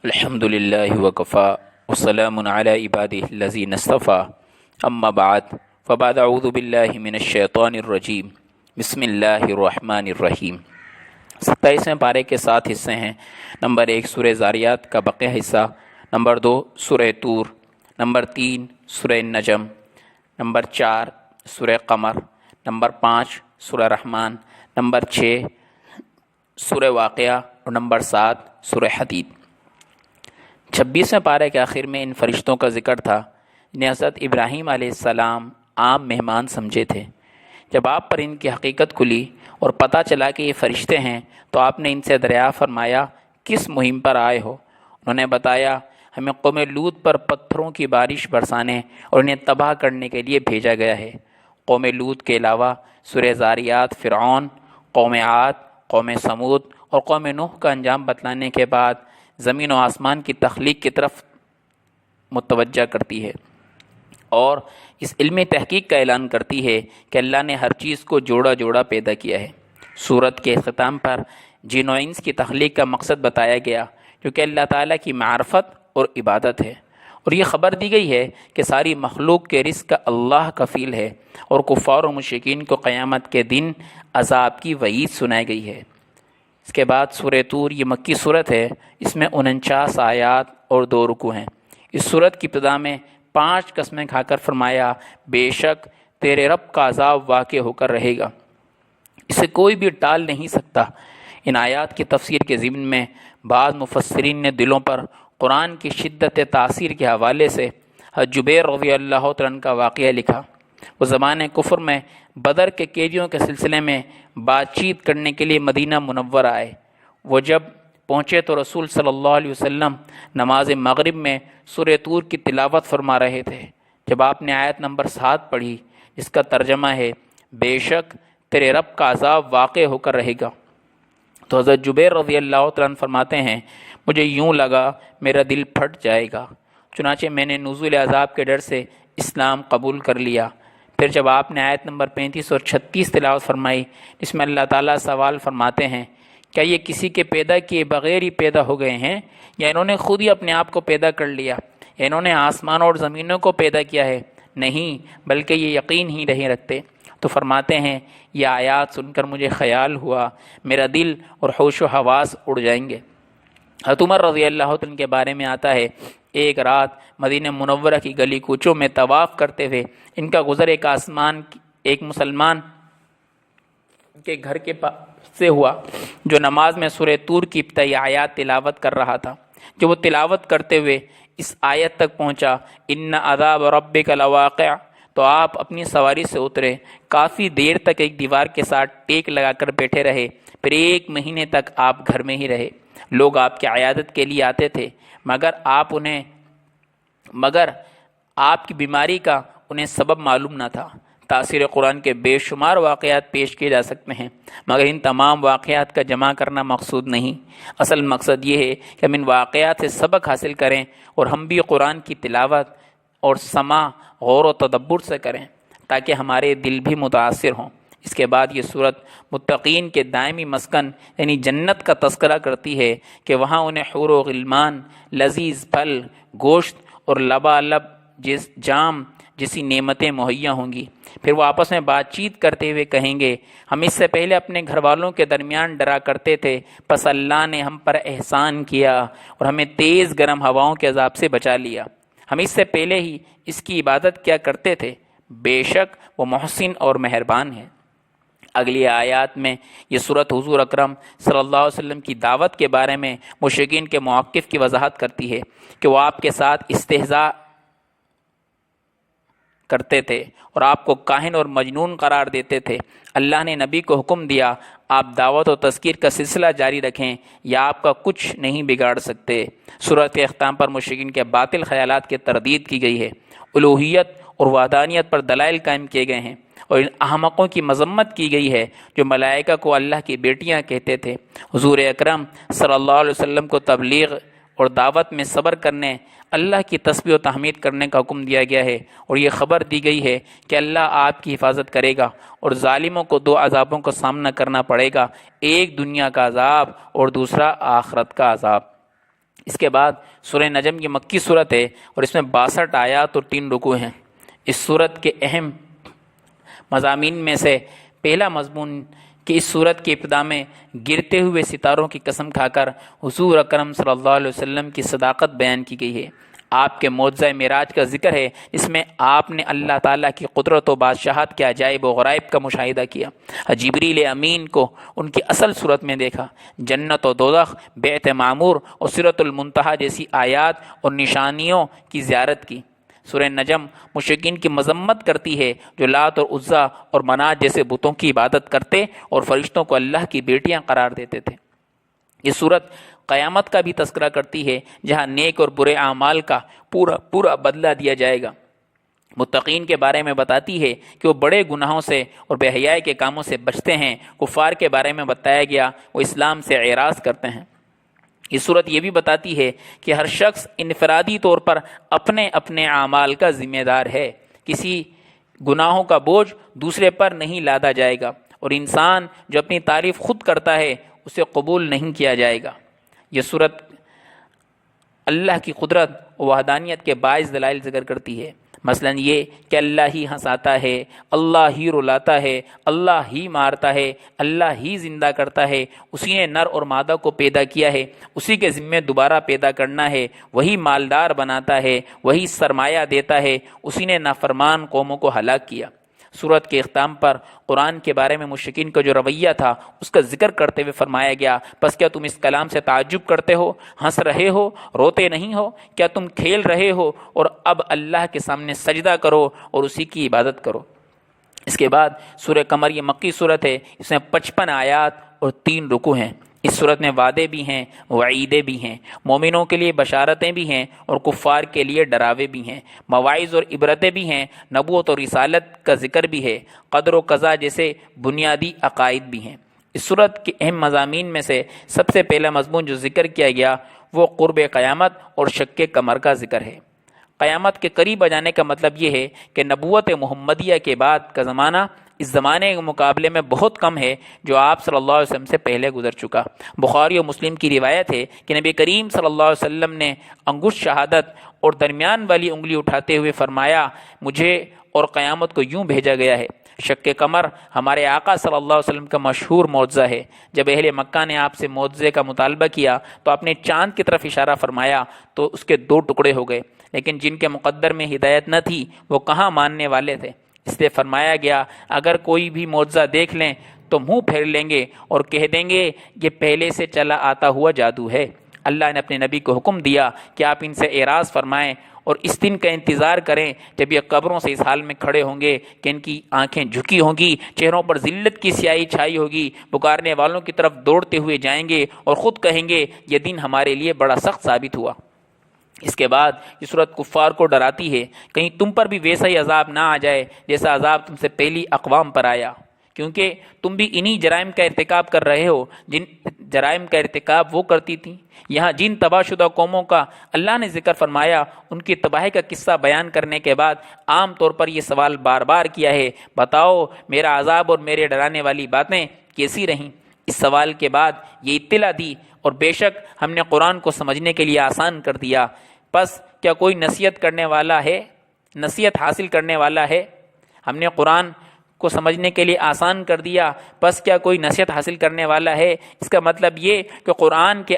الحمد للہ وکفا وسلام علی عبادہ الذین اصطفیٰ اما بعد فبعد اعوذ باللہ من الشیطان الرجیم بسم اللہ الرحمن الرحیم۔ 27ویں پارے کے 7 حصے ہیں۔ نمبر 1 سورہ ذاریات کا بقیہ حصہ، نمبر 2 سورہ طور، نمبر 3 سورہ نجم، نمبر 4 سورہ قمر، نمبر 5 سورہ رحمان، نمبر 6 سورہ واقعہ اور نمبر 7 سورہ حدید۔ 26ویں پارے کے آخر میں ان فرشتوں کا ذکر تھا جنہیں حضرت ابراہیم علیہ السلام عام مہمان سمجھے تھے۔ جب آپ پر ان کی حقیقت کھلی اور پتہ چلا کہ یہ فرشتے ہیں تو آپ نے ان سے دریافت فرمایا کس مہم پر آئے ہو؟ انہوں نے بتایا ہمیں قوم لوط پر پتھروں کی بارش برسانے اور انہیں تباہ کرنے کے لیے بھیجا گیا ہے۔ قوم لوط کے علاوہ سورہ ذاریات فرعون، قوم عاد، قوم سمود اور قوم نوح کا انجام بتلانے کے بعد زمین و آسمان کی تخلیق کی طرف متوجہ کرتی ہے اور اس علمی تحقیق کا اعلان کرتی ہے کہ اللہ نے ہر چیز کو جوڑا جوڑا پیدا کیا ہے۔ سورت کے اختتام پر جن و انس کی تخلیق کا مقصد بتایا گیا جو کہ اللہ تعالیٰ کی معرفت اور عبادت ہے، اور یہ خبر دی گئی ہے کہ ساری مخلوق کے رزق کا اللہ کفیل ہے، اور کفار و مشرکین کو قیامت کے دن عذاب کی وعید سنائی گئی ہے۔ اس کے بعد سورہ طور، یہ مکی صورت ہے، اس میں 49 آیات اور 2 رکوع ہیں۔ اس صورت کی ابتدا میں 5 قسمیں کھا کر فرمایا بے شک تیرے رب کا عذاب واقع ہو کر رہے گا، اسے کوئی بھی ٹال نہیں سکتا۔ ان آیات کی تفسیر کے ضمن میں بعض مفسرین نے دلوں پر قرآن کی شدت تاثیر کے حوالے سے حضرت جبیر رضی اللہ عنہ کا واقعہ لکھا۔ وہ زمانے کفر میں بدر کے قیدیوں کے سلسلے میں بات چیت کرنے کے لیے مدینہ منور آئے۔ وہ جب پہنچے تو رسول صلی اللہ علیہ وسلم نماز مغرب میں سورہ طور کی تلاوت فرما رہے تھے۔ جب آپ نے آیت نمبر 7 پڑھی جس کا ترجمہ ہے بے شک تیرے رب کا عذاب واقع ہو کر رہے گا، تو حضرت جبیر رضی اللہ عنہ فرماتے ہیں مجھے یوں لگا میرا دل پھٹ جائے گا، چنانچہ میں نے نزول عذاب کے ڈر سے اسلام قبول کر لیا۔ پھر جب آپ نے آیت نمبر 35 اور 36 تلاوت فرمائی جس میں اللہ تعالیٰ سوال فرماتے ہیں کیا یہ کسی کے پیدا کیے بغیر ہی پیدا ہو گئے ہیں یا انہوں نے خود ہی اپنے آپ کو پیدا کر لیا، یا انہوں نے آسمان اور زمینوں کو پیدا کیا ہے؟ نہیں، بلکہ یہ یقین ہی نہیں رکھتے۔ تو فرماتے ہیں یہ آیات سن کر مجھے خیال ہوا میرا دل اور ہوش و حواس اڑ جائیں گے۔ حضرت عمر رضی اللہ عنہ کے بارے میں آتا ہے ایک رات مدینہ منورہ کی گلی کوچوں میں طواف کرتے ہوئے ان کا گزر ایک مسلمان کے گھر کے پاس سے ہوا جو نماز میں سورہ طور کی ابتدائی آیات تلاوت کر رہا تھا۔ جو وہ تلاوت کرتے ہوئے اس آیت تک پہنچا ان عذاب ربک لواقع، تو آپ اپنی سواری سے اترے، کافی دیر تک ایک دیوار کے ساتھ ٹیک لگا کر بیٹھے رہے، پھر 1 مہینے تک آپ گھر میں ہی رہے۔ لوگ آپ کی عیادت کے لیے آتے تھے مگر آپ کی بیماری کا انہیں سبب معلوم نہ تھا۔ تاثیر قرآن کے بے شمار واقعات پیش کیے جا سکتے ہیں مگر ان تمام واقعات کا جمع کرنا مقصود نہیں۔ اصل مقصد یہ ہے کہ ہم ان واقعات سے سبق حاصل کریں اور ہم بھی قرآن کی تلاوت اور سماع غور و تدبر سے کریں تاکہ ہمارے دل بھی متاثر ہوں۔ اس کے بعد یہ صورت متقین کے دائمی مسکن یعنی جنت کا تذکرہ کرتی ہے کہ وہاں انہیں حور و غلمان، لذیذ پھل، گوشت اور لبالب جام جیسی نعمتیں مہیا ہوں گی۔ پھر وہ آپس میں بات چیت کرتے ہوئے کہیں گے ہم اس سے پہلے اپنے گھر والوں کے درمیان ڈرا کرتے تھے، پس اللہ نے ہم پر احسان کیا اور ہمیں تیز گرم ہواؤں کے عذاب سے بچا لیا۔ ہم اس سے پہلے ہی اس کی عبادت کیا کرتے تھے، بے شک وہ محسن اور مہربان ہے۔ اگلی آیات میں یہ صورت حضور اکرم صلی اللہ علیہ وسلم کی دعوت کے بارے میں مشرکین کے موقف کی وضاحت کرتی ہے کہ وہ آپ کے ساتھ استہزاء کرتے تھے اور آپ کو کاہن اور مجنون قرار دیتے تھے۔ اللہ نے نبی کو حکم دیا آپ دعوت و تذکیر کا سلسلہ جاری رکھیں یا آپ کا کچھ نہیں بگاڑ سکتے۔ سورت کے اختتام پر مشرکین کے باطل خیالات کی تردید کی گئی ہے، الوہیت اور وحدانیت پر دلائل قائم کیے گئے ہیں اور ان احمقوں کی مذمت کی گئی ہے جو ملائکہ کو اللہ کی بیٹیاں کہتے تھے۔ حضور اکرم صلی اللہ علیہ وسلم کو تبلیغ اور دعوت میں صبر کرنے، اللہ کی تسبیح و تحمید کرنے کا حکم دیا گیا ہے، اور یہ خبر دی گئی ہے کہ اللہ آپ کی حفاظت کرے گا اور ظالموں کو 2 عذابوں کا سامنا کرنا پڑے گا، ایک دنیا کا عذاب اور دوسرا آخرت کا عذاب۔ اس کے بعد سورہ نجم یہ مکی صورت ہے اور اس میں 62 آیات اور 3 رکوع ہیں۔ اس صورت کے اہم مضامین میں سے پہلا مضمون کہ اس صورت کی ابتدا میں گرتے ہوئے ستاروں کی قسم کھا کر حضور اکرم صلی اللہ علیہ وسلم کی صداقت بیان کی گئی ہے۔ آپ کے معجزہ معراج کا ذکر ہے، اس میں آپ نے اللہ تعالیٰ کی قدرت و بادشاہت کے عجائب و غرائب کا مشاہدہ کیا، جبریل امین کو ان کی اصل صورت میں دیکھا، جنت و دوزخ، بیت معمور اور سدرۃ المنتہا جیسی آیات اور نشانیوں کی زیارت کی۔ سورہ نجم مشرکین کی مذمت کرتی ہے جو لات اور عزا اور منات جیسے بتوں کی عبادت کرتے اور فرشتوں کو اللہ کی بیٹیاں قرار دیتے تھے۔ یہ صورت قیامت کا بھی تذکرہ کرتی ہے جہاں نیک اور برے اعمال کا پورا بدلہ دیا جائے گا۔ متقین کے بارے میں بتاتی ہے کہ وہ بڑے گناہوں سے اور بے حیائی کے کاموں سے بچتے ہیں۔ کفار کے بارے میں بتایا گیا وہ اسلام سے اعراض کرتے ہیں۔ یہ صورت یہ بھی بتاتی ہے کہ ہر شخص انفرادی طور پر اپنے اپنے اعمال کا ذمہ دار ہے، کسی گناہوں کا بوجھ دوسرے پر نہیں لادا جائے گا، اور انسان جو اپنی تعریف خود کرتا ہے اسے قبول نہیں کیا جائے گا۔ یہ صورت اللہ کی قدرت و وحدانیت کے باعث دلائل ذکر کرتی ہے، مثلا یہ کہ اللہ ہی ہنساتا ہے، اللہ ہی رلاتا ہے، اللہ ہی مارتا ہے، اللہ ہی زندہ کرتا ہے، اسی نے نر اور مادہ کو پیدا کیا ہے، اسی کے ذمے دوبارہ پیدا کرنا ہے، وہی مالدار بناتا ہے، وہی سرمایہ دیتا ہے، اسی نے نافرمان قوموں کو ہلاک کیا۔ سورت کے اختتام پر قرآن کے بارے میں مشرکین کا جو رویہ تھا اس کا ذکر کرتے ہوئے فرمایا گیا، پس کیا تم اس کلام سے تعجب کرتے ہو، ہنس رہے ہو، روتے نہیں ہو؟ کیا تم کھیل رہے ہو؟ اور اب اللہ کے سامنے سجدہ کرو اور اسی کی عبادت کرو۔ اس کے بعد سورہ قمر یہ مکی صورت ہے، اس میں 55 آیات اور 3 رکوع ہیں۔ اس صورت میں وعدے بھی ہیں، وعیدیں بھی ہیں، مومنوں کے لیے بشارتیں بھی ہیں اور کفار کے لیے ڈراوے بھی ہیں، مواعظ اور عبرتیں بھی ہیں، نبوت اور رسالت کا ذکر بھی ہے، قدر و قضا جیسے بنیادی عقائد بھی ہیں۔ اس صورت کے اہم مضامین میں سے سب سے پہلا مضمون جو ذکر کیا گیا وہ قرب قیامت اور شق قمر کا ذکر ہے۔ قیامت کے قریب آ جانے کا مطلب یہ ہے کہ نبوت محمدیہ کے بعد کا زمانہ اس زمانے کے مقابلے میں بہت کم ہے جو آپ صلی اللہ علیہ وسلم سے پہلے گزر چکا۔ بخاری و مسلم کی روایت ہے کہ نبی کریم صلی اللہ علیہ وسلم نے انگشت شہادت اور درمیان والی انگلی اٹھاتے ہوئے فرمایا، مجھے اور قیامت کو یوں بھیجا گیا ہے۔ شق قمر ہمارے آقا صلی اللہ علیہ وسلم کا مشہور معجزہ ہے۔ جب اہل مکہ نے آپ سے معجزے کا مطالبہ کیا تو آپ نے چاند کی طرف اشارہ فرمایا تو اس کے 2 ٹکڑے ہو گئے، لیکن جن کے مقدر میں ہدایت نہ تھی وہ کہاں ماننے والے تھے، اس لیے فرمایا گیا اگر کوئی بھی معجزہ دیکھ لیں تو منہ پھیر لیں گے اور کہہ دیں گے یہ پہلے سے چلا آتا ہوا جادو ہے۔ اللہ نے اپنے نبی کو حکم دیا کہ آپ ان سے اعراض فرمائیں اور اس دن کا انتظار کریں جب یہ قبروں سے اس حال میں کھڑے ہوں گے کہ ان کی آنکھیں جھکی ہوں گی، چہروں پر ذلت کی سیاہی چھائی ہوگی، پکارنے والوں کی طرف دوڑتے ہوئے جائیں گے اور خود کہیں گے یہ دن ہمارے لیے بڑا سخت ثابت ہوا۔ اس کے بعد یہ صورت کفار کو ڈراتی ہے کہیں تم پر بھی ویسا ہی عذاب نہ آ جائے جیسا عذاب تم سے پہلی اقوام پر آیا، کیونکہ تم بھی انہی جرائم کا ارتکاب کر رہے ہو جن جرائم کا ارتکاب وہ کرتی تھیں۔ یہاں جن تباہ شدہ قوموں کا اللہ نے ذکر فرمایا ان کی تباہی کا قصہ بیان کرنے کے بعد عام طور پر یہ سوال بار بار کیا ہے، بتاؤ میرا عذاب اور میرے ڈرانے والی باتیں کیسی رہیں؟ اس سوال کے بعد یہ اطلاع دی، اور بے شک ہم نے قرآن کو سمجھنے کے لیے آسان کر دیا، پس کیا کوئی نصیحت کرنے والا ہے، نصیحت حاصل کرنے والا ہے؟ ہم نے قرآن کو سمجھنے کے لیے آسان کر دیا، پس کیا کوئی نصیحت حاصل کرنے والا ہے؟ اس کا مطلب یہ کہ قرآن کے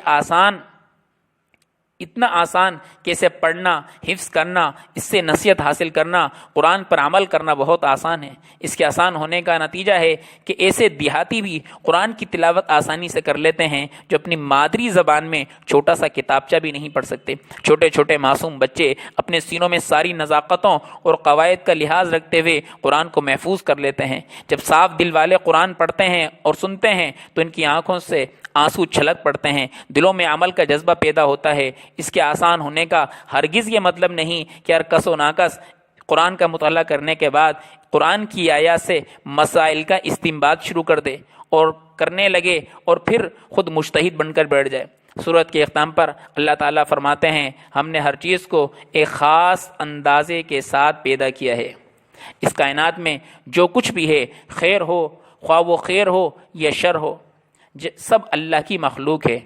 اتنا آسان کہ اسے پڑھنا، حفظ کرنا، اس سے نصیحت حاصل کرنا، قرآن پر عمل کرنا بہت آسان ہے۔ اس کے آسان ہونے کا نتیجہ ہے کہ ایسے دیہاتی بھی قرآن کی تلاوت آسانی سے کر لیتے ہیں جو اپنی مادری زبان میں چھوٹا سا کتابچہ بھی نہیں پڑھ سکتے۔ چھوٹے چھوٹے معصوم بچے اپنے سینوں میں ساری نزاکتوں اور قواعد کا لحاظ رکھتے ہوئے قرآن کو محفوظ کر لیتے ہیں۔ جب صاف دل والے قرآن پڑھتے ہیں اور سنتے ہیں تو ان کی آنکھوں سے آنسو چھلک پڑتے ہیں، دلوں میں عمل کا جذبہ پیدا ہوتا ہے۔ اس کے آسان ہونے کا ہرگز یہ مطلب نہیں کہ ہر کس و ناکس قرآن کا مطالعہ کرنے کے بعد قرآن کی آیات سے مسائل کا استنباط شروع کر دے اور کرنے لگے اور پھر خود مجتہد بن کر بیٹھ جائے۔ سورت کے اختتام پر اللہ تعالیٰ فرماتے ہیں ہم نے ہر چیز کو ایک خاص اندازے کے ساتھ پیدا کیا ہے۔ اس کائنات میں جو کچھ بھی ہے، خیر ہو خواہ وہ خیر ہو یا شر ہو، سب اللہ کی مخلوق ہے۔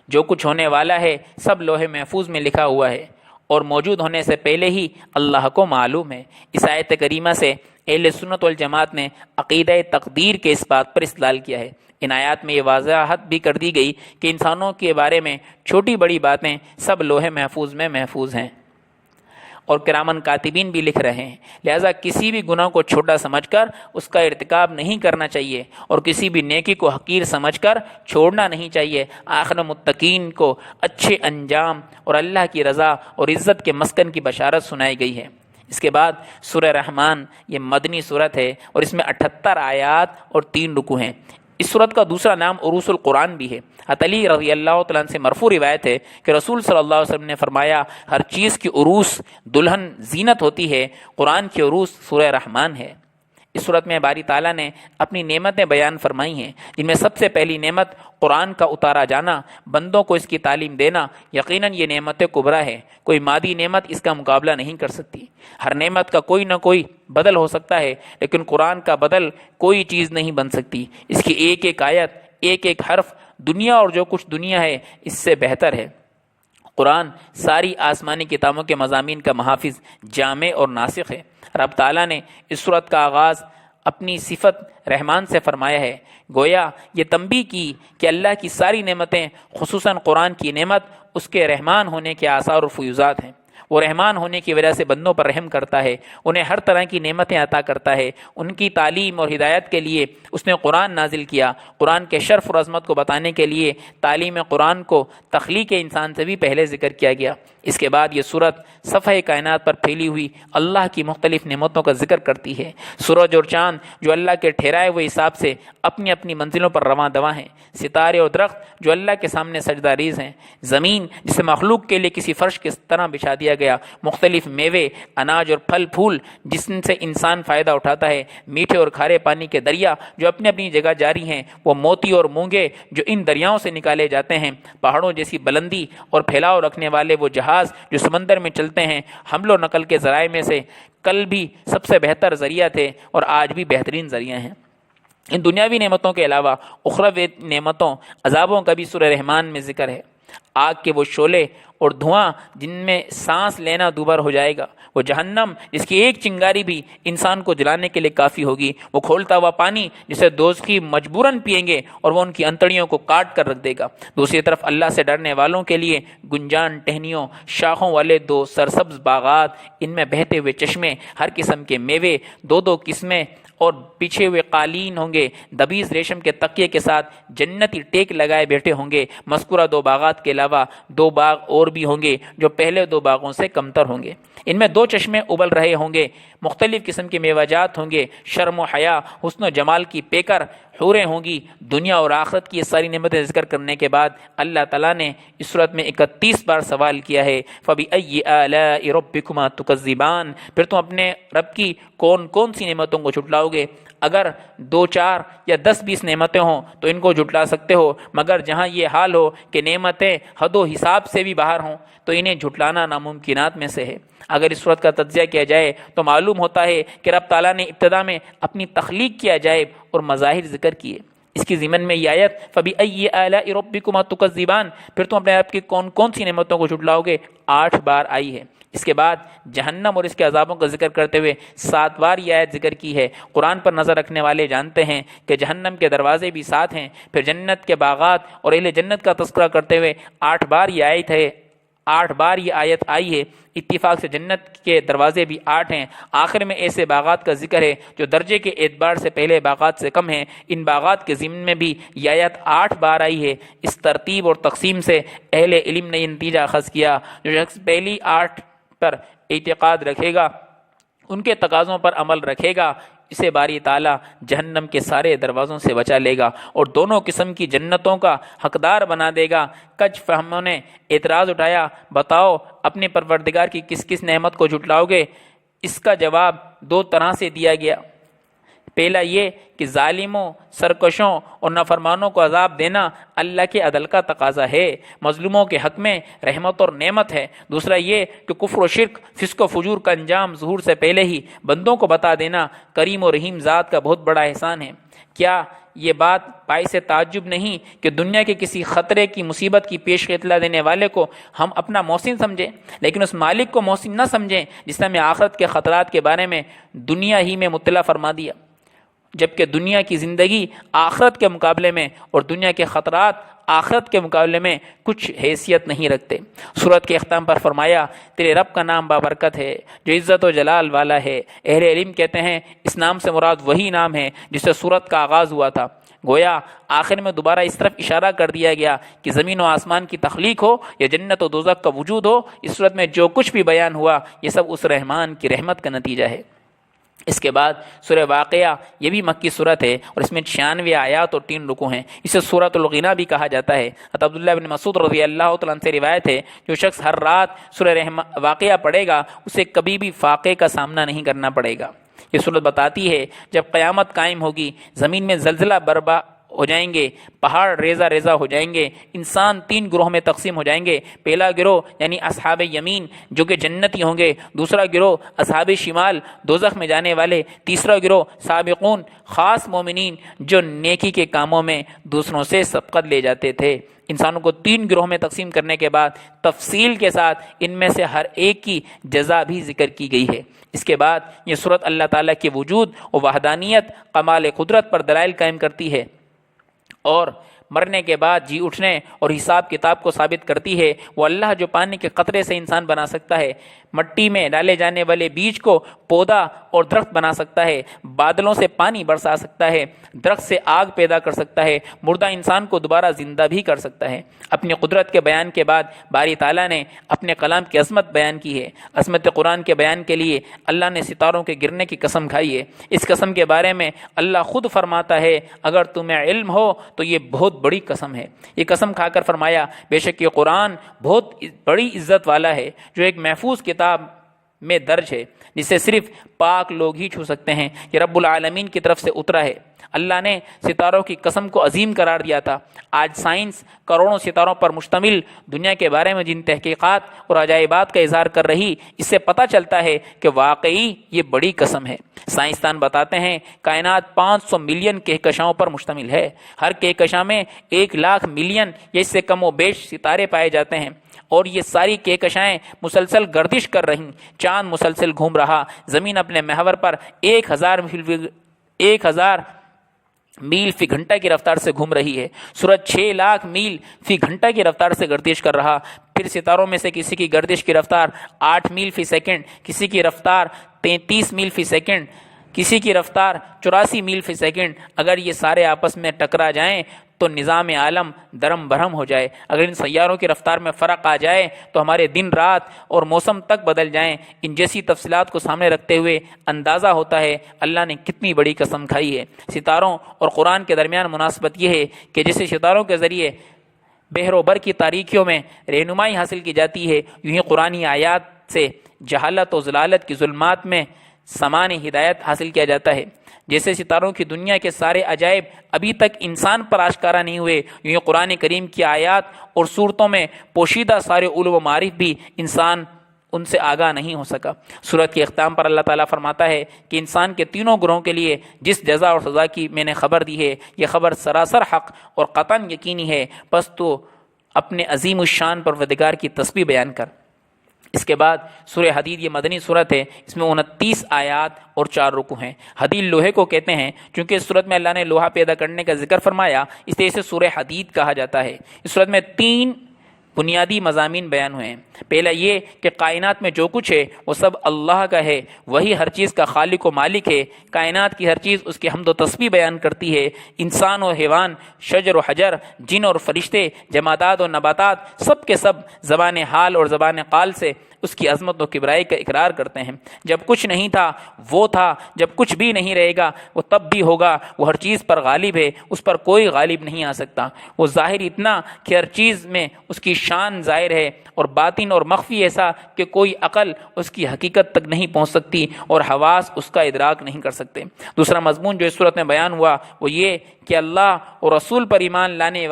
جو کچھ ہونے والا ہے سب لوح محفوظ میں لکھا ہوا ہے اور موجود ہونے سے پہلے ہی اللہ کو معلوم ہے۔ اس آیت کریمہ سے اہل سنت والجماعت نے عقیدہ تقدیر کے اس بات پر استدلال کیا ہے۔ ان آیات میں یہ وضاحت بھی کر دی گئی کہ انسانوں کے بارے میں چھوٹی بڑی باتیں سب لوح محفوظ میں محفوظ ہیں اور کرامن کاتبین بھی لکھ رہے ہیں، لہذا کسی بھی گناہ کو چھوٹا سمجھ کر اس کا ارتکاب نہیں کرنا چاہیے اور کسی بھی نیکی کو حقیر سمجھ کر چھوڑنا نہیں چاہیے۔ آخر متقین کو اچھے انجام اور اللہ کی رضا اور عزت کے مسکن کی بشارت سنائی گئی ہے۔ اس کے بعد سورہ رحمان، یہ مدنی سورت ہے اور اس میں 78 آیات اور 3 رکوع ہیں۔ اس سورت کا دوسرا نام عروس القرآن بھی ہے۔ حضرت علی رضی اللہ تعالیٰ عنہ سے مرفوع روایت ہے کہ رسول صلی اللہ علیہ وسلم نے فرمایا، ہر چیز کی عروس دلہن زینت ہوتی ہے، قرآن کی عروس سورہ رحمان ہے۔ اس صورت میں باری تعالیٰ نے اپنی نعمتیں بیان فرمائی ہیں، جن میں سب سے پہلی نعمت قرآن کا اتارا جانا، بندوں کو اس کی تعلیم دینا۔ یقیناً یہ نعمت کبریٰ ہے، کوئی مادی نعمت اس کا مقابلہ نہیں کر سکتی۔ ہر نعمت کا کوئی نہ کوئی بدل ہو سکتا ہے، لیکن قرآن کا بدل کوئی چیز نہیں بن سکتی۔ اس کی ایک ایک آیت، ایک ایک حرف دنیا اور جو کچھ دنیا ہے اس سے بہتر ہے۔ قرآن ساری آسمانی کتابوں کے مضامین کا محافظ، جامع اور ناسخ ہے۔ رب تعالیٰ نے اس سورت کا آغاز اپنی صفت رحمان سے فرمایا ہے، گویا یہ تنبیہ کی کہ اللہ کی ساری نعمتیں، خصوصاً قرآن کی نعمت، اس کے رحمان ہونے کے آثار اور فیوزات ہیں۔ وہ رحمان ہونے کی وجہ سے بندوں پر رحم کرتا ہے، انہیں ہر طرح کی نعمتیں عطا کرتا ہے۔ ان کی تعلیم اور ہدایت کے لیے اس نے قرآن نازل کیا۔ قرآن کے شرف اور عظمت کو بتانے کے لیے تعلیم قرآن کو تخلیق انسان سے بھی پہلے ذکر کیا گیا۔ اس کے بعد یہ سورت صفحہ کائنات پر پھیلی ہوئی اللہ کی مختلف نعمتوں کا ذکر کرتی ہے۔ سورج اور چاند جو اللہ کے ٹھہرائے ہوئے حساب سے اپنی اپنی منزلوں پر رواں دواں ہیں، ستارے اور درخت جو اللہ کے سامنے سجدہ ریز ہیں، زمین جسے مخلوق کے لیے کسی فرش کی طرح بچھا دیا گیا، مختلف میوے، اناج اور پھل پھول جس سے انسان فائدہ اٹھاتا ہے، میٹھے اور کھارے پانی کے دریا جو اپنی اپنی جگہ جاری ہیں، وہ موتی اور مونگے جو ان دریاؤں سے نکالے جاتے ہیں، پہاڑوں جیسی بلندی اور پھیلاؤ رکھنے والے وہ جہاز جو سمندر میں چلتے ہیں، حمل و نقل کے ذرائع میں سے کل بھی سب سے بہتر ذریعہ تھے اور آج بھی بہترین ذریعہ ہیں۔ ان دنیاوی نعمتوں کے علاوہ اخروی نعمتوں، عذابوں کا بھی سورہ رحمان میں ذکر ہے۔ آگ کے وہ شعلے اور دھواں جن میں سانس لینا دوبھر ہو جائے گا، وہ جہنم جس کی ایک چنگاری بھی انسان کو جلانے کے لیے کافی ہوگی، وہ کھولتا ہوا پانی جسے دوزخی مجبوراً پئیں گے اور وہ ان کی انتڑیوں کو کاٹ کر رکھ دے گا۔ دوسری طرف اللہ سے ڈرنے والوں کے لیے گنجان ٹہنیوں، شاخوں والے 2 سرسبز باغات، ان میں بہتے ہوئے چشمے، ہر قسم کے میوے، 2 قسمیں اور بچھے ہوئے قالین ہوں گے، دبیز ریشم کے تکیے کے ساتھ جنتی ٹیک لگائے بیٹھے ہوں گے۔ مذکورہ 2 باغات کے علاوہ 2 باغ اور بھی ہوں گے جو پہلے 2 باغوں سے کمتر ہوں گے۔ ان میں 2 چشمے ابل رہے ہوں گے، مختلف قسم کے میوہ جات ہوں گے، شرم و حیا، حسن و جمال کی پیکر حوریں ہوں گی۔ دنیا اور آخرت کی یہ ساری نعمتیں ذکر کرنے کے بعد اللہ تعالیٰ نے اس صورت میں 31 بار سوال کیا ہے، فَبِأَيِّ آلَاءِ رَبِّكُمَا تُكَذِّبَانِ، پھر تم اپنے رب کی کون کون سی نعمتوں کو جھٹلاؤ گے؟ اگر 2 4 یا 10 20 نعمتیں ہوں تو ان کو جھٹلا سکتے ہو، مگر جہاں یہ حال ہو کہ نعمتیں حد و حساب سے بھی باہر ہوں تو انہیں جھٹلانا ناممکنات میں سے ہے۔ اگر اس صورت کا تجزیہ کیا جائے تو معلوم ہوتا ہے کہ رب تعالیٰ نے ابتدا میں اپنی تخلیق کی عجائب اور مظاہر ذکر کیے۔ اس کی ضمن میں یہ آیت فَبِأَيِّ آلَاءِ رَبِّكُمَا تُكَذِّبَانِ، پھر تم اپنے آپ کی کون کون سی نعمتوں کو جھٹلاؤ گے، 8 بار آئی ہے۔ اس کے بعد جہنم اور اس کے عذابوں کا ذکر کرتے ہوئے 7 بار یہ آیت ذکر کی ہے۔ قرآن پر نظر رکھنے والے جانتے ہیں کہ جہنم کے دروازے بھی 7 ہیں۔ پھر جنت کے باغات اور اہل جنت کا تذکرہ کرتے ہوئے 8 بار یہ آیت ہے، 8 بار یہ آیت آئی ہے۔ اتفاق سے جنت کے دروازے بھی 8 ہیں۔ آخر میں ایسے باغات کا ذکر ہے جو درجے کے اعتبار سے پہلے باغات سے کم ہیں۔ ان باغات کے ضمن میں بھی یہ آیت 8 بار آئی ہے۔ اس ترتیب اور تقسیم سے اہل علم نے یہ نتیجہ اخذ کیا، جو شخص پہلی 8 پر اعتقاد رکھے گا، ان کے تقاضوں پر عمل رکھے گا، اسے باری تعالیٰ جہنم کے سارے دروازوں سے بچا لے گا اور دونوں قسم کی جنتوں کا حقدار بنا دے گا۔ کچھ فہموں نے اعتراض اٹھایا، بتاؤ اپنے پروردگار کی کس کس نعمت کو جھٹلاؤ گے؟ اس کا جواب 2 طرح سے دیا گیا۔ پہلا یہ کہ ظالموں، سرکشوں اور نافرمانوں کو عذاب دینا اللہ کے عدل کا تقاضا ہے، مظلوموں کے حق میں رحمت اور نعمت ہے۔ دوسرا یہ کہ کفر و شرک، فسق و فجور کا انجام ظہور سے پہلے ہی بندوں کو بتا دینا کریم و رحیم ذات کا بہت بڑا احسان ہے۔ کیا یہ بات باعث تعجب نہیں کہ دنیا کے کسی خطرے کی مصیبت کی پیش اطلاع دینے والے کو ہم اپنا محسن سمجھیں، لیکن اس مالک کو محسن نہ سمجھیں جس نے ہمیں آخرت کے خطرات کے بارے میں دنیا ہی میں مطلع فرما دیا، جبکہ دنیا کی زندگی آخرت کے مقابلے میں اور دنیا کے خطرات آخرت کے مقابلے میں کچھ حیثیت نہیں رکھتے۔ سورت کے اختتام پر فرمایا، تیرے رب کا نام بابرکت ہے جو عزت و جلال والا ہے۔ اہل علم کہتے ہیں اس نام سے مراد وہی نام ہے جس سے سورت کا آغاز ہوا تھا۔ گویا آخر میں دوبارہ اس طرف اشارہ کر دیا گیا کہ زمین و آسمان کی تخلیق ہو یا جنت و دوزخ کا وجود ہو، اس صورت میں جو کچھ بھی بیان ہوا یہ سب اس رحمان کی رحمت کا نتیجہ ہے۔ اس کے بعد سورہ واقعہ، یہ بھی مکی صورت ہے اور اس میں 96 آیات اور 3 رکوع ہیں۔ اسے سورۃ الغنا بھی کہا جاتا ہے۔ عبداللہ بن مسعود رضی اللہ تعالیٰ عنہ سے روایت ہے، جو شخص ہر رات سورہ واقعہ پڑھے گا اسے کبھی بھی فاقے کا سامنا نہیں کرنا پڑے گا۔ یہ صورت بتاتی ہے جب قیامت قائم ہوگی، زمین میں زلزلہ برپا ہو جائیں گے، پہاڑ ریزہ ریزہ ہو جائیں گے، انسان 3 گروہ میں تقسیم ہو جائیں گے۔ پہلا گروہ یعنی اصحاب یمین جو کہ جنتی ہوں گے، دوسرا گروہ اصحاب شمال دوزخ میں جانے والے، تیسرا گروہ سابقون خاص مومنین جو نیکی کے کاموں میں دوسروں سے سبقت لے جاتے تھے۔ انسانوں کو 3 گروہ میں تقسیم کرنے کے بعد تفصیل کے ساتھ ان میں سے ہر ایک کی جزا بھی ذکر کی گئی ہے۔ اس کے بعد یہ صورت اللہ تعالیٰ کے وجود و وحدانیت، کمال قدرت پر دلائل قائم کرتی ہے اور مرنے کے بعد جی اٹھنے اور حساب کتاب کو ثابت کرتی ہے۔ وہ اللہ جو پانی کے قطرے سے انسان بنا سکتا ہے، مٹی میں ڈالے جانے والے بیج کو پودا اور درخت بنا سکتا ہے، بادلوں سے پانی برسا سکتا ہے، درخت سے آگ پیدا کر سکتا ہے، مردہ انسان کو دوبارہ زندہ بھی کر سکتا ہے۔ اپنی قدرت کے بیان کے بعد باری تعالیٰ نے اپنے کلام کی عظمت بیان کی ہے۔ عظمت قرآن کے بیان کے لیے اللہ نے ستاروں کے گرنے کی قسم کھائی ہے۔ اس قسم کے بارے میں اللہ خود فرماتا ہے، اگر تمہیں علم ہو تو یہ بہت بڑی قسم ہے۔ یہ قسم کھا کر فرمایا، بے شک یہ قرآن بہت بڑی عزت والا ہے، جو ایک محفوظ کتاب میں درج ہے جسے صرف پاک لوگ ہی چھو سکتے ہیں۔ یہ رب العالمین کی طرف سے اترا ہے۔ اللہ نے ستاروں کی قسم کو عظیم قرار دیا تھا۔ آج سائنس کروڑوں ستاروں پر مشتمل دنیا کے بارے میں جن تحقیقات اور عجائبات کا اظہار کر رہی، اس سے پتہ چلتا ہے کہ واقعی یہ بڑی قسم ہے۔ سائنسدان بتاتے ہیں کائنات 500 ملین کہکشاؤں پر مشتمل ہے۔ ہر کہکشاں میں 1,00,000 ملین یا اس سے کم و بیش ستارے پائے جاتے ہیں، اور یہ ساری کہکشائیں مسلسل گردش کر رہی۔ چاند مسلسل گھوم رہا، زمین اپنے محور پر 1000 میل فی گھنٹہ کی رفتار سے گھوم رہی ہے۔ سورج 6,00,000 میل فی گھنٹہ کی رفتار سے گردش کر رہا۔ پھر ستاروں میں سے کسی کی گردش کی رفتار 8 میل فی سیکنڈ، کسی کی رفتار 33 میل فی سیکنڈ، کسی کی رفتار 84 میل فی سیکنڈ۔ اگر یہ سارے آپس میں ٹکرا جائیں تو نظام عالم درم برہم ہو جائے۔ اگر ان سیاروں کی رفتار میں فرق آ جائے تو ہمارے دن رات اور موسم تک بدل جائیں۔ ان جیسی تفصیلات کو سامنے رکھتے ہوئے اندازہ ہوتا ہے اللہ نے کتنی بڑی قسم کھائی ہے۔ ستاروں اور قرآن کے درمیان مناسبت یہ ہے کہ جیسے ستاروں کے ذریعے بحر و بر کی تاریکیوں میں رہنمائی حاصل کی جاتی ہے، یوں ہی قرآنی آیات سے جہالت و ضلالت کی ظلمات میں سامان ہدایت حاصل کیا جاتا ہے۔ جیسے ستاروں کی دنیا کے سارے عجائب ابھی تک انسان پر آشکارا نہیں ہوئے، یوں ہی قرآن کریم کی آیات اور صورتوں میں پوشیدہ سارے علوم و معارف بھی انسان ان سے آگاہ نہیں ہو سکا۔ سورت کے اختتام پر اللہ تعالیٰ فرماتا ہے کہ انسان کے تینوں گروہوں کے لیے جس جزا اور سزا کی میں نے خبر دی ہے، یہ خبر سراسر حق اور قطعاً یقینی ہے، پس تو اپنے عظیم الشان پروردگار کی تسبیح بیان کر۔ اس کے بعد سورہ حدید، یہ مدنی صورت ہے، اس میں 29 آیات اور 4 رکوع ہیں۔ حدید لوہے کو کہتے ہیں، چونکہ اس صورت میں اللہ نے لوہا پیدا کرنے کا ذکر فرمایا، اس لیے اسے سورہ حدید کہا جاتا ہے۔ اس صورت میں 3 بنیادی مضامین بیان ہوئے ہیں۔ پہلا یہ کہ کائنات میں جو کچھ ہے وہ سب اللہ کا ہے، وہی ہر چیز کا خالق و مالک ہے۔ کائنات کی ہر چیز اس کی حمد و تسبیح بیان کرتی ہے۔ انسان و حیوان، شجر و حجر، جن اور فرشتے، جمادات و نباتات، سب کے سب زبان حال اور زبان قال سے اس کی عظمت و کبرائی کا اقرار کرتے ہیں۔ جب کچھ نہیں تھا وہ تھا، جب کچھ بھی نہیں رہے گا وہ تب بھی ہوگا۔ وہ ہر چیز پر غالب ہے، اس پر کوئی غالب نہیں آ سکتا۔ وہ ظاہر اتنا کہ ہر چیز میں اس کی شان ظاہر ہے، اور باطن اور مخفی ایسا کہ کوئی عقل اس کی حقیقت تک نہیں پہنچ سکتی اور حواس اس کا ادراک نہیں کر سکتے۔ دوسرا مضمون جو اس صورت میں بیان ہوا وہ یہ کہ اللہ اور رسول پر ایمان لانے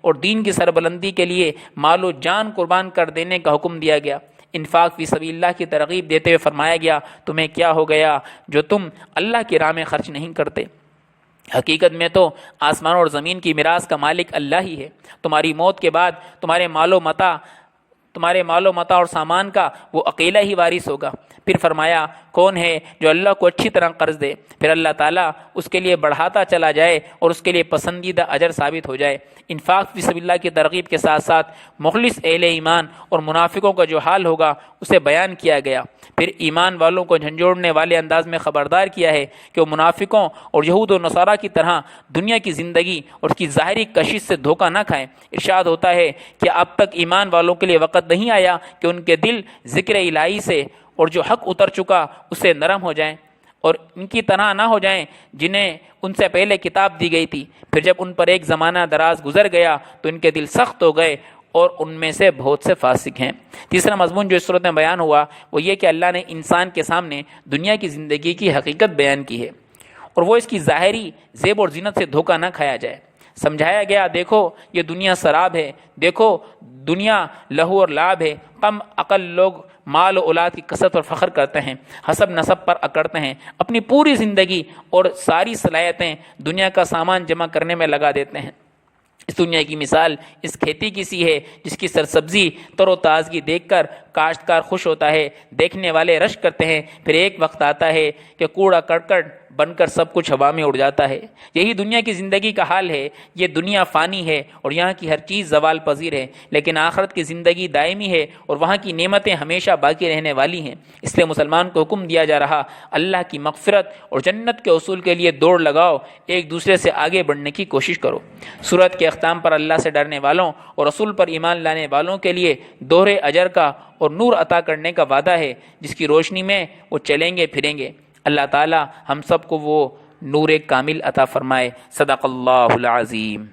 اور دین کی سربلندی کے لیے مال و جان قربان کر دینے کا حکم دیا گیا۔ انفاق فی سبیل اللہ کی ترغیب دیتے ہوئے فرمایا گیا، تمہیں کیا ہو گیا جو تم اللہ کی راہ میں خرچ نہیں کرتے۔ حقیقت میں تو آسمان اور زمین کی میراث کا مالک اللہ ہی ہے۔ تمہاری موت کے بعد تمہارے مال و متاع اور سامان کا وہ اکیلا ہی وارث ہوگا۔ پھر فرمایا کون ہے جو اللہ کو اچھی طرح قرض دے، پھر اللہ تعالیٰ اس کے لیے بڑھاتا چلا جائے اور اس کے لیے پسندیدہ اجر ثابت ہو جائے۔ انفاق فی سبیل اللہ کی ترغیب کے ساتھ ساتھ مخلص اہل ایمان اور منافقوں کا جو حال ہوگا اسے بیان کیا گیا۔ پھر ایمان والوں کو جھنجھوڑنے والے انداز میں خبردار کیا ہے کہ وہ منافقوں اور یہود و نصارہ کی طرح دنیا کی زندگی اور اس کی ظاہری کشش سے دھوکہ نہ کھائیں۔ ارشاد ہوتا ہے کہ اب تک ایمان والوں کے لیے وقت نہیں آیا کہ ان کے دل ذکر الہی سے اور جو حق اتر چکا اس سے نرم ہو جائیں اور ان کی طرح نہ ہو جائیں جنہیں ان سے پہلے کتاب دی گئی تھی، پھر جب ان پر ایک زمانہ دراز گزر گیا تو ان کے دل سخت ہو گئے اور ان میں سے بہت سے فاسق ہیں۔ تیسرا مضمون جو اس صورت میں بیان ہوا وہ یہ کہ اللہ نے انسان کے سامنے دنیا کی زندگی کی حقیقت بیان کی ہے اور وہ اس کی ظاہری زیب اور زینت سے دھوکہ نہ کھایا جائے۔ سمجھایا گیا دیکھو یہ دنیا سراب ہے، دیکھو دنیا لہو اور لعب ہے، کم عقل لوگ مال و اولاد کی کثرت اور فخر کرتے ہیں، حسب نسب پر اکڑتے ہیں، اپنی پوری زندگی اور ساری صلاحیتیں دنیا کا سامان جمع کرنے میں لگا دیتے ہیں۔ اس دنیا کی مثال اس کھیتی کی سی ہے جس کی سرسبزی تر و تازگی دیکھ کر کاشتکار خوش ہوتا ہے، دیکھنے والے رشک کرتے ہیں، پھر ایک وقت آتا ہے کہ کوڑا کرکٹ بن کر سب کچھ ہوا میں اڑ جاتا ہے۔ یہی دنیا کی زندگی کا حال ہے۔ یہ دنیا فانی ہے اور یہاں کی ہر چیز زوال پذیر ہے، لیکن آخرت کی زندگی دائمی ہے اور وہاں کی نعمتیں ہمیشہ باقی رہنے والی ہیں۔ اس لیے مسلمان کو حکم دیا جا رہا اللہ کی مغفرت اور جنت کے حصول کے لیے دوڑ لگاؤ، ایک دوسرے سے آگے بڑھنے کی کوشش کرو۔ سورت کے اختتام پر اللہ سے ڈرنے والوں اور رسول پر ایمان لانے والوں کے لیے دوہرے اجر کا اور نور عطا کرنے کا وعدہ ہے جس کی روشنی میں وہ چلیں گے پھریں گے۔ اللہ تعالی ہم سب کو وہ نور کامل عطا فرمائے۔ صدق اللہ العظیم۔